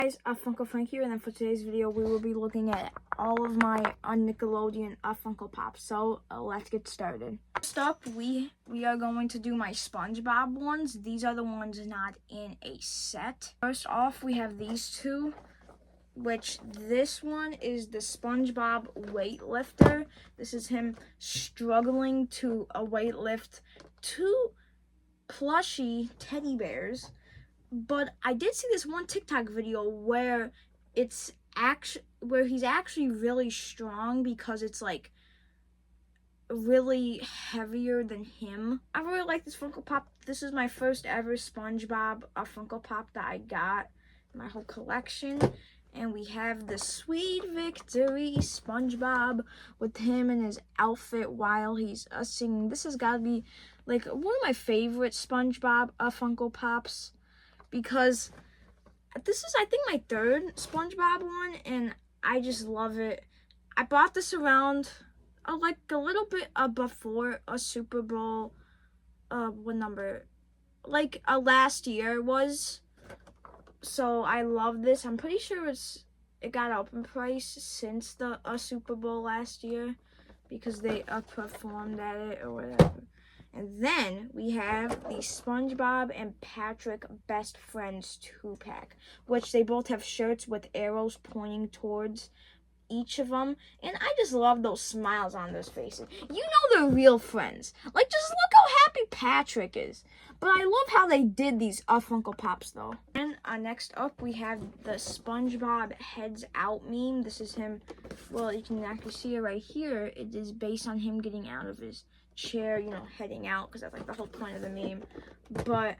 Guys, Funko Frank here, and then for today's video, we will be looking at all of my Nickelodeon Funko Pops. So let's get started. First up, we are going to do my SpongeBob ones. These are the ones not in a set. First off, we have these two, which this one is the SpongeBob weightlifter. This is him struggling to weightlift two plushie teddy bears. But I did see this one TikTok video where he's actually really strong because it's like really heavier than him. I really like this Funko Pop. This is my first ever SpongeBob Funko Pop that I got in my whole collection. And we have the Sweet Victory SpongeBob with him in his outfit while he's singing. This has got to be like one of my favorite SpongeBob Funko Pops, because this is, I think, my third SpongeBob one, and I just love it. I bought this around like a little bit before a Super Bowl, what number? Like last year was. So I love this. I'm pretty sure it got up in price since the Super Bowl last year because they performed at it or whatever. And then we have the SpongeBob and Patrick Best Friends 2-pack, which they both have shirts with arrows pointing towards each of them. And I just love those smiles on those faces. You know they're real friends. Like, just look how happy Patrick is. But I love how they did these Funko Pops, though. And next up, we have the SpongeBob Heads Out meme. This is him. Well, you can actually see it right here. It is based on him getting out of his chair, you know, heading out, because that's like the whole point of the meme. But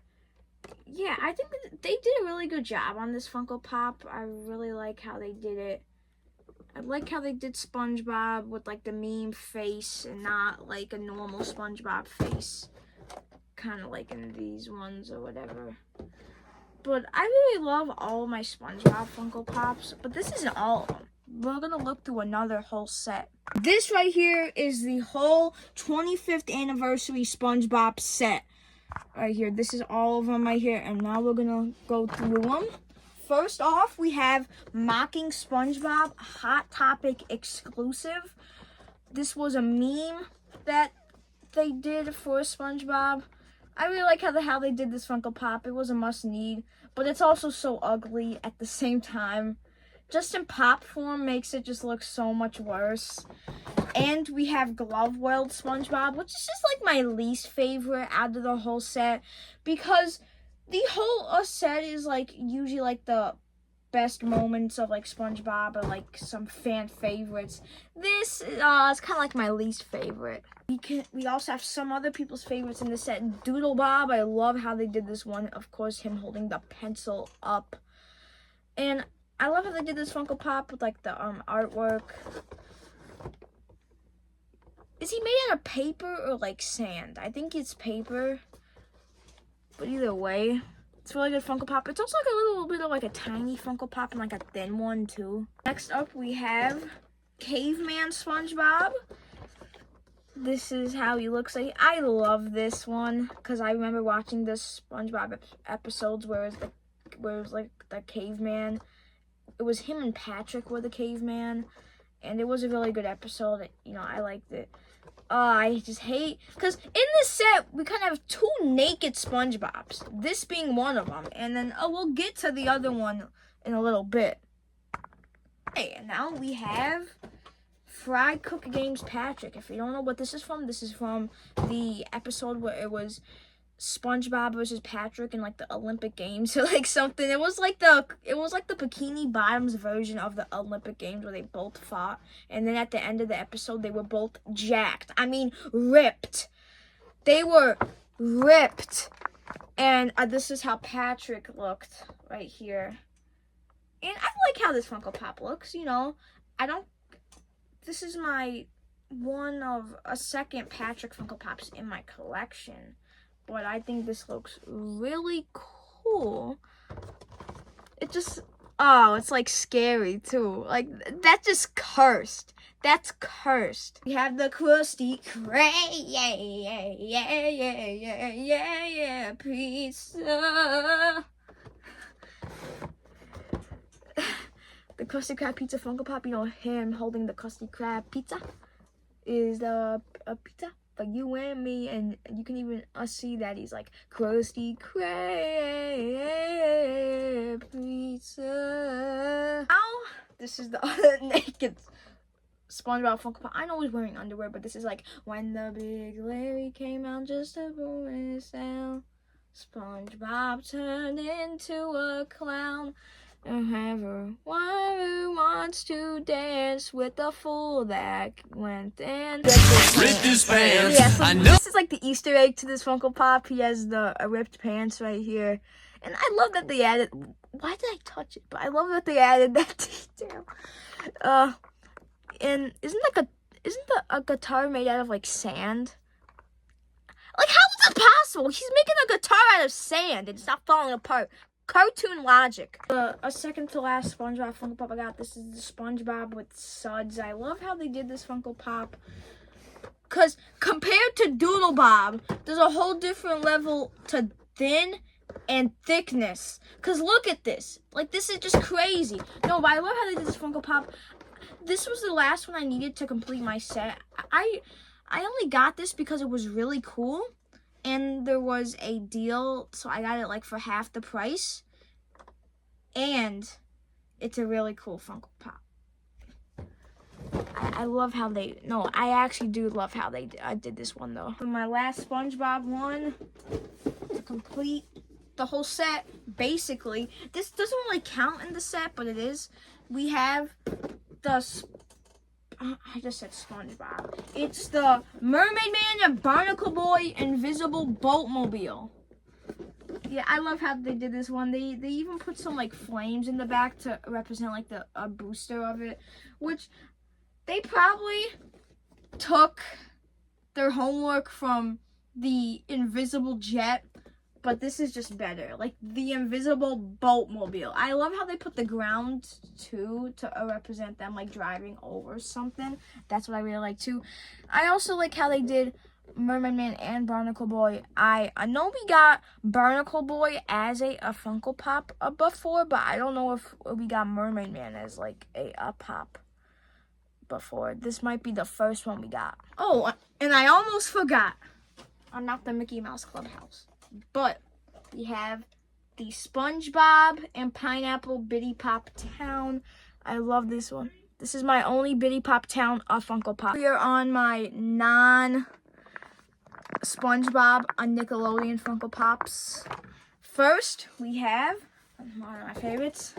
yeah, I think that they did a really good job on this Funko Pop. I really like how they did it. I like how they did SpongeBob with like the meme face and not like a normal SpongeBob face, kind of like in these ones or whatever. But I really love all of my SpongeBob Funko Pops, but this isn't all of them. We're gonna look through another whole set. This right here is the whole 25th anniversary SpongeBob set right here. This is all of them right here, and now we're gonna go through them. First off, we have Mocking SpongeBob Hot Topic exclusive. This was a meme that they did for SpongeBob. I really like how they did this Funko Pop. It was a must need, but it's also so ugly at the same time. Just in pop form makes it just look so much worse. And we have Glove World SpongeBob, which is just like my least favorite out of the whole set, because the whole set is like usually like the best moments of like SpongeBob or like some fan favorites. This is kind of like my least favorite. We also have some other people's favorites in this set. Doodle Bob, I love how they did this one. Of course, him holding the pencil up. And I love how they did this Funko Pop with like the artwork. Is he made out of paper or like sand? I think it's paper. But either way, it's a really good Funko Pop. It's also like a little bit of like a tiny Funko Pop and like a thin one too. Next up, we have Caveman SpongeBob. This is how he looks like. I love this one because I remember watching this SpongeBob episodes where it was like the caveman. It was him and Patrick were the caveman, and it was a really good episode. You know, I liked it. I just hate, because in this set, we kind of have two naked SpongeBobs, this being one of them, and then, we'll get to the other one in a little bit. Okay, and now we have Fry Cook Games Patrick. If you don't know what this is from the episode where it was SpongeBob versus Patrick in like the Olympic Games or like something. It was like the Bikini Bottoms version of the Olympic Games where they both fought, and then at the end of the episode they were both jacked. I mean, ripped. They were ripped. And this is how Patrick looked right here. And I like how this Funko Pop looks, you know. This is my one of a second Patrick Funko Pops in my collection. But I think this looks really cool. It just, it's like scary too. Like, that's just cursed. That's cursed. We have the Krusty Krab, pizza. the Krusty Krab pizza Funko Pop, you know, him holding the Krusty Krab pizza is a pizza for you and me, and you can even see that he's like Krusty Krab pizza. Now this is the other naked SpongeBob Funko Pop. I know he's wearing underwear, but this is like when the big Larry came out just to boom his sound. SpongeBob turned into a clown. Whoever wants to dance with the fool that went and ripped his pants. Yeah, so this is like the Easter egg to this Funko Pop. He has the ripped pants right here, and I love that they added. Why did I touch it? But I love that they added that detail. And isn't a guitar made out of like sand? Like, how is that possible? He's making a guitar out of sand and it's not falling apart. Cartoon logic. A second to last SpongeBob Funko Pop I got. This is the SpongeBob with suds. I love how they did this Funko Pop. Because compared to Doodle Bob, there's a whole different level to thin and thickness. Because look at this. Like, this is just crazy. No, but I love how they did this Funko Pop. This was the last one I needed to complete my set. I only got this because it was really cool. And there was a deal, so I got it like for half the price. And it's a really cool Funko Pop. I love how I actually do love how I did this one though. For my last SpongeBob one, to complete the whole set, basically, this doesn't really count in the set, but it is. We have I just said SpongeBob. It's the Mermaid Man and Barnacle Boy Invisible Boatmobile. Yeah, I love how they did this one. They even put some like flames in the back to represent like a booster of it, which they probably took their homework from the Invisible Jet. But this is just better. Like the Invisible Boatmobile. I love how they put the ground too to represent them like driving over something. That's what I really like too. I also like how they did Mermaid Man and Barnacle Boy. I know we got Barnacle Boy as a Funko Pop before, but I don't know if we got Mermaid Man as like a pop before. This might be the first one we got. Oh, and I almost forgot. I'm not the Mickey Mouse Clubhouse. But we have the SpongeBob and Pineapple Bitty Pop Town. I love this one. This is my only Bitty Pop Town Funko Pop. We are on my non-SpongeBob on Nickelodeon Funko Pops. First, we have one of my favorites,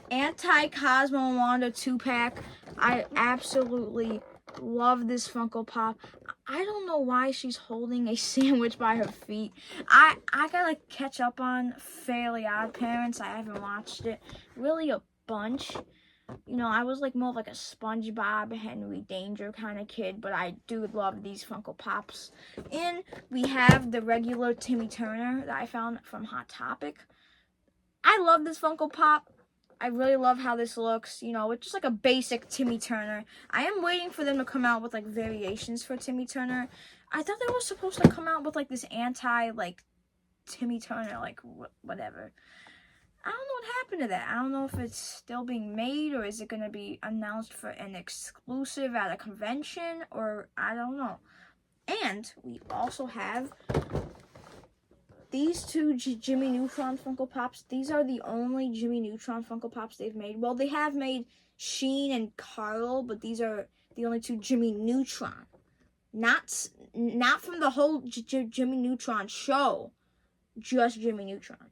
Anti-Cosmo Wanda 2-pack. I absolutely love this Funko Pop. I don't know why she's holding a sandwich by her feet. I gotta catch up on Fairly Odd Parents. I haven't watched it really a bunch. You know, I was like more of like a SpongeBob, Henry Danger kind of kid, but I do love these Funko Pops. And we have the regular Timmy Turner that I found from Hot Topic. I love this Funko Pop. I really love how this looks. You know, it's just like a basic Timmy Turner. I am waiting for them to come out with like variations for Timmy Turner. I thought they were supposed to come out with like this Timmy Turner, like whatever. I don't know what happened to that. I don't know if it's still being made or is it going to be announced for an exclusive at a convention or I don't know. And we also have these two Jimmy Neutron Funko Pops. These are the only Jimmy Neutron Funko Pops they've made. Well, they have made Sheen and Carl, but these are the only two Jimmy Neutron. Not from the whole Jimmy Neutron show, just Jimmy Neutron.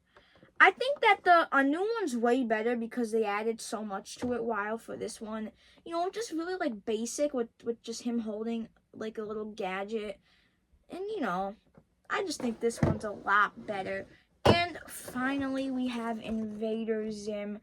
I think that the new one's way better because they added so much to it, while for this one, you know, just really like basic with just him holding like a little gadget. And, you know, I just think this one's a lot better. And finally, we have Invader Zim,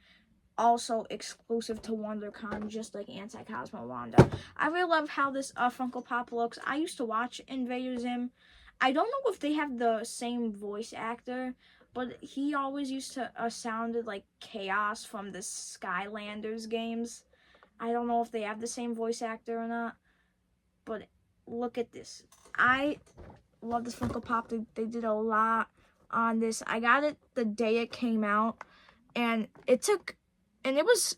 also exclusive to WonderCon, just like Anti-Cosmo Wanda. I really love how this Funko Pop looks. I used to watch Invader Zim. I don't know if they have the same voice actor, but he always used to sounded like Chaos from the Skylanders games. I don't know if they have the same voice actor or not, but look at this. I love this Funko Pop. They did a lot on this. I got it the day it came out, and it was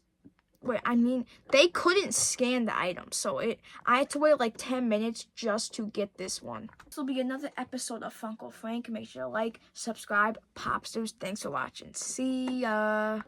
they couldn't scan the item, so I had to wait like 10 minutes just to get this one. This will be another episode of Funko Frank. Make sure to like, subscribe, popsters. Thanks for watching. See ya.